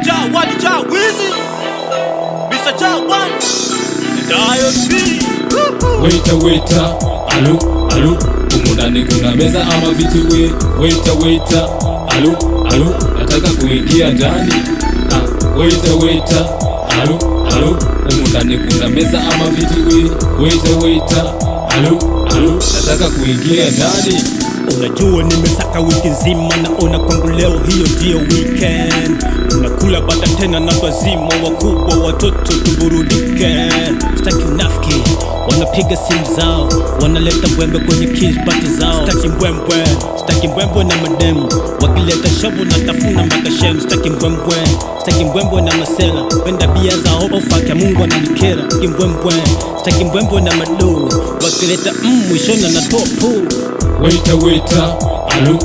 Jawadi Jawizi Mr. Jawadi Diocese. Waiter, alo, uko ndani kuna meza ama vitu we? Waiter, alo, nataka kuingia ndani. Waiter, alo, uko ndani kuna meza ama vitu we? Waiter, alo, nataka kuingia ndani. Unajua nimesaka wiki nzima, naona kwangu leo hiyo ndio weekend. Tunakula bata tena na wazima, wakubwa watoto tuburudike. Sitaki unafiki, wanapiga simu zao, wanaleta mbwembe kwenye kiss party zao. Sitaki mbwembwe na mademu, wakileta shabu na tafuna makashem. Sitaki mbwembwe na masela, penda bia za hofa kia Mungu ananikera. Sitaki mbwembwe na madu, wakileta mwishona na topu. Waiter, alo.